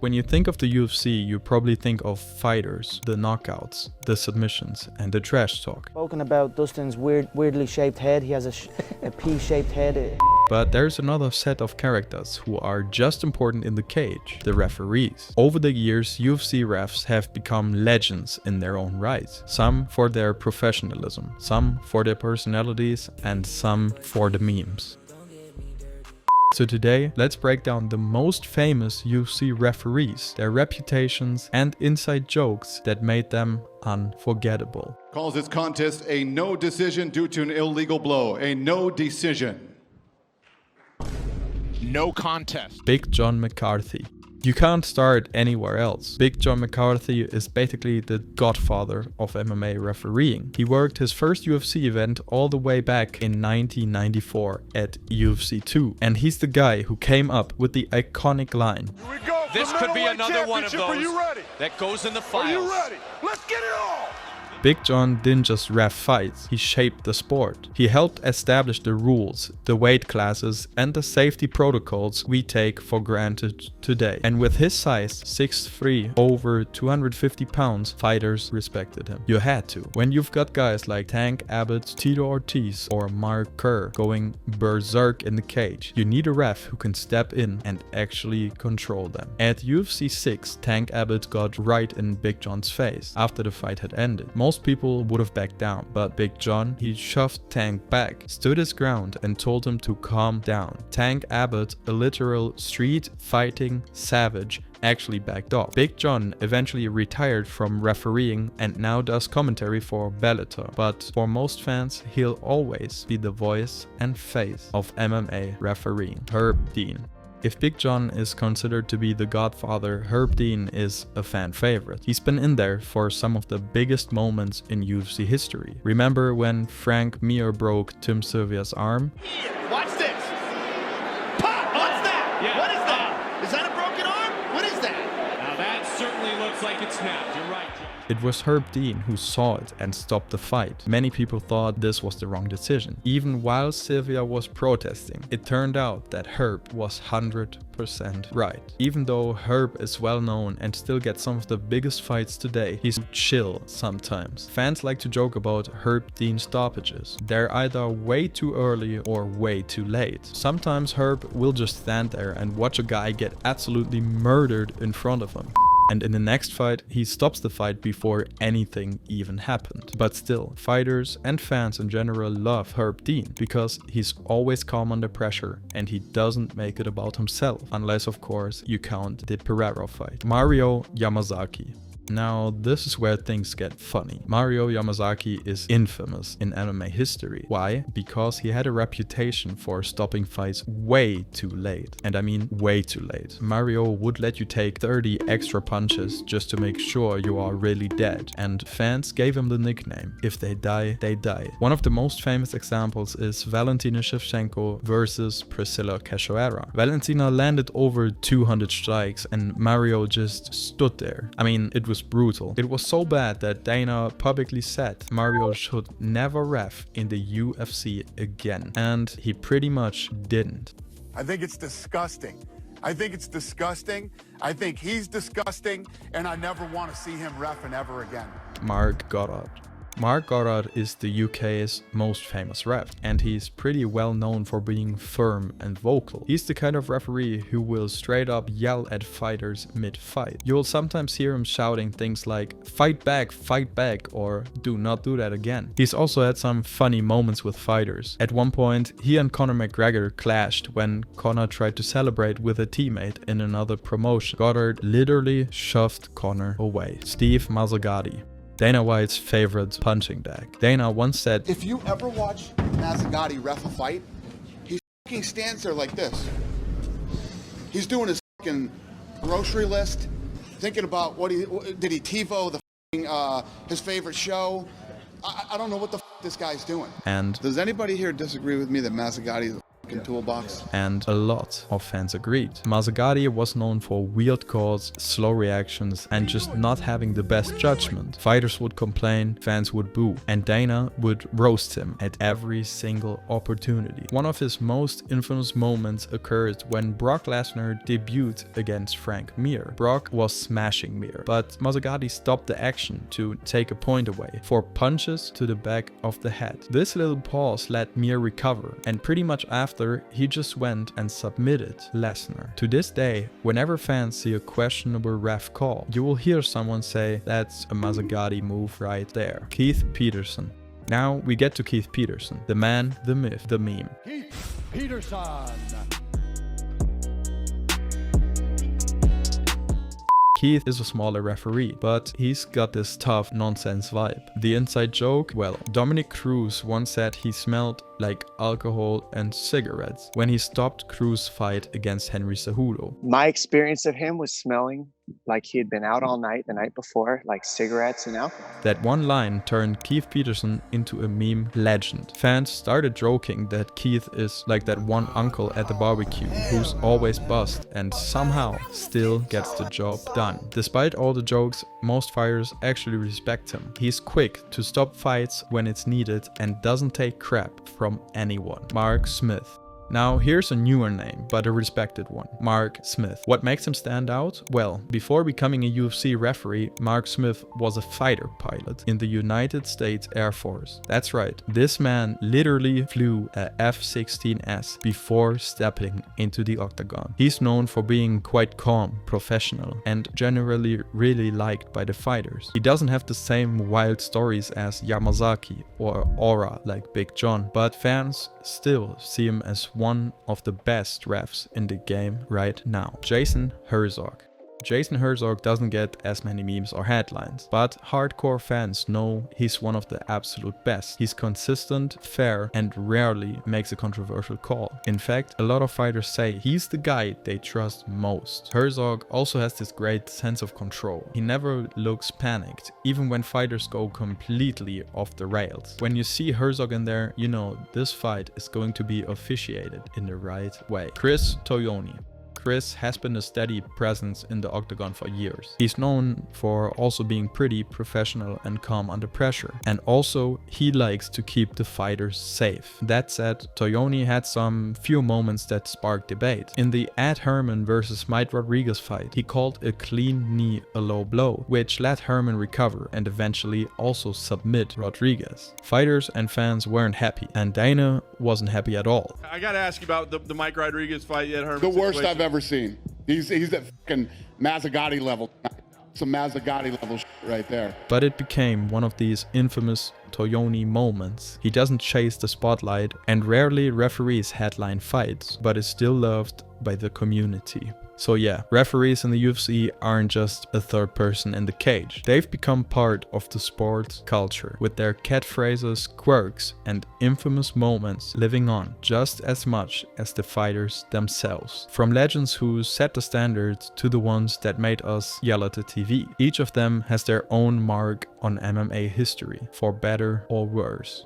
When you think of the UFC, you probably think of fighters, the knockouts, the submissions, and the trash talk. Spoken about Dustin's weirdly shaped head. He has a P-shaped head. But there's another set of characters who are just important in the cage, the referees. Over the years, UFC refs have become legends in their own right. Some for their professionalism, some for their personalities, and some for the memes. So today, let's break down the most famous UFC referees, their reputations and inside jokes that made them unforgettable. Calls this contest a no decision due to an illegal blow. A no decision. No contest. Big John McCarthy. You can't start anywhere else. Big John McCarthy is basically the godfather of MMA refereeing. He worked his first UFC event all the way back in 1994 at UFC 2. And he's the guy who came up with the iconic line. Here we go. This could be another one of those that goes in the files. Are you ready? Let's get it all! Big John didn't just ref fights, he shaped the sport. He helped establish the rules, the weight classes, and the safety protocols we take for granted today. And with his size, 6'3", over 250 pounds, fighters respected him. You had to. When you've got guys like Tank Abbott, Tito Ortiz, or Mark Kerr going berserk in the cage, you need a ref who can step in and actually control them. At UFC 6, Tank Abbott got right in Big John's face after the fight had ended. Most people would have backed down, but Big John, he shoved Tank back, stood his ground and told him to calm down. Tank Abbott, a literal street fighting savage, actually backed off. Big John eventually retired from refereeing and now does commentary for Bellator, but for most fans, he'll always be the voice and face of MMA refereeing. Herb Dean. If Big John is considered to be the godfather, Herb Dean is a fan favorite. He's been in there for some of the biggest moments in UFC history. Remember when Frank Mir broke Tim Sylvia's arm? Watch this! Pop! What's that? Yeah. What is that? Is that a broken arm? What is that? Now that certainly looks like it snapped. You're right. It was Herb Dean who saw it and stopped the fight. Many people thought this was the wrong decision. Even while Sylvia was protesting, it turned out that Herb was 100% right. Even though Herb is well known and still gets some of the biggest fights today, he's chill sometimes. Fans like to joke about Herb Dean stoppages. They're either way too early or way too late. Sometimes Herb will just stand there and watch a guy get absolutely murdered in front of him. And in the next fight, he stops the fight before anything even happened. But still, fighters and fans in general love Herb Dean because he's always calm under pressure and he doesn't make it about himself. Unless, of course, you count the Pereira fight. Mario Yamasaki. Now, this is where things get funny. Mario Yamasaki is infamous in MMA history. Why? Because he had a reputation for stopping fights way too late. And I mean way too late. Mario would let you take 30 extra punches just to make sure you are really dead. And fans gave him the nickname, if they die, they die. One of the most famous examples is Valentina Shevchenko versus Priscilla Cachoeira. Valentina landed over 200 strikes and Mario just stood there. I mean, it was brutal. It was so bad that Dana publicly said Mario should never ref in the UFC again. And he pretty much didn't. I think it's disgusting. I think it's disgusting. I think he's disgusting. And I never want to see him reffing ever again. Mark Goddard. Mark Goddard is the UK's most famous ref, and he's pretty well known for being firm and vocal. He's the kind of referee who will straight up yell at fighters mid-fight. You'll sometimes hear him shouting things like fight back, or do not do that again. He's also had some funny moments with fighters. At one point, he and Conor McGregor clashed when Conor tried to celebrate with a teammate in another promotion. Goddard literally shoved Conor away. Steve Mazzagatti. Dana White's favorite punching bag. Dana once said, If you ever watch Mazagatti ref a fight, he fucking stands there like this. He's doing his fucking grocery list, thinking about did he TiVo his favorite show? I don't know what the this guy's doing. And does anybody here disagree with me that Mazagatti is a toolbox. And a lot of fans agreed. Mazagatti was known for weird calls, slow reactions, and just not having the best judgment. Fighters would complain, fans would boo, and Dana would roast him at every single opportunity. One of his most infamous moments occurred when Brock Lesnar debuted against Frank Mir. Brock was smashing Mir, but Mazagatti stopped the action to take a point away for punches to the back of the head. This little pause let Mir recover, and pretty much after, he just went and submitted Lesnar. To this day, whenever fans see a questionable ref call, you will hear someone say, "That's a Mazagatti move right there." Keith Peterson. Now we get to Keith Peterson, the man, the myth, the meme. Keith Peterson. Keith is a smaller referee, but he's got this tough nonsense vibe. The inside joke? Well, Dominic Cruz once said he smelled like alcohol and cigarettes when he stopped Cruz's fight against Henry Cejudo. My experience of him was smelling like he had been out all night the night before, like cigarettes and alcohol. That one line turned Keith Peterson into a meme legend. Fans started joking that Keith is like that one uncle at the barbecue who's always buzzed and somehow still gets the job done. Despite all the jokes, most fighters actually respect him. He's quick to stop fights when it's needed and doesn't take crap from anyone. Mark Smith. Now here's a newer name, but a respected one. Mark Smith. What makes him stand out? Well, before becoming a UFC referee, Mark Smith was a fighter pilot in the United States Air Force. That's right, this man literally flew a F-16S before stepping into the octagon. He's known for being quite calm, professional, and generally really liked by the fighters. He doesn't have the same wild stories as Yamasaki or aura like Big John, but fans still see him as one of the best refs in the game right now. Jason Herzog. Jason Herzog doesn't get as many memes or headlines, but hardcore fans know he's one of the absolute best. He's consistent, fair, and rarely makes a controversial call. In fact, a lot of fighters say he's the guy they trust most. Herzog also has this great sense of control. He never looks panicked, even when fighters go completely off the rails. When you see Herzog in there, you know this fight is going to be officiated in the right way. Chris Tognoni. Chris has been a steady presence in the octagon for years. He's known for also being pretty professional and calm under pressure. And also, he likes to keep the fighters safe. That said, Tognoni had some few moments that sparked debate. In the Ed Herman versus Mike Rodriguez fight, he called a clean knee a low blow, which let Herman recover and eventually also submit Rodriguez. Fighters and fans weren't happy, and Dana wasn't happy at all. I gotta ask you about the Mike Rodriguez fight, Ed Herman. The worst I've ever seen. He's at fucking Mazagatti level. Some Mazagatti level shit right there. But it became one of these infamous Tognoni moments. He doesn't chase the spotlight and rarely referees headline fights, but is still loved by the community. So yeah, referees in the UFC aren't just a third person in the cage. They've become part of the sport culture, with their catchphrases, quirks, and infamous moments living on just as much as the fighters themselves. From legends who set the standards to the ones that made us yell at the TV. Each of them has their own mark on MMA history, for better or worse.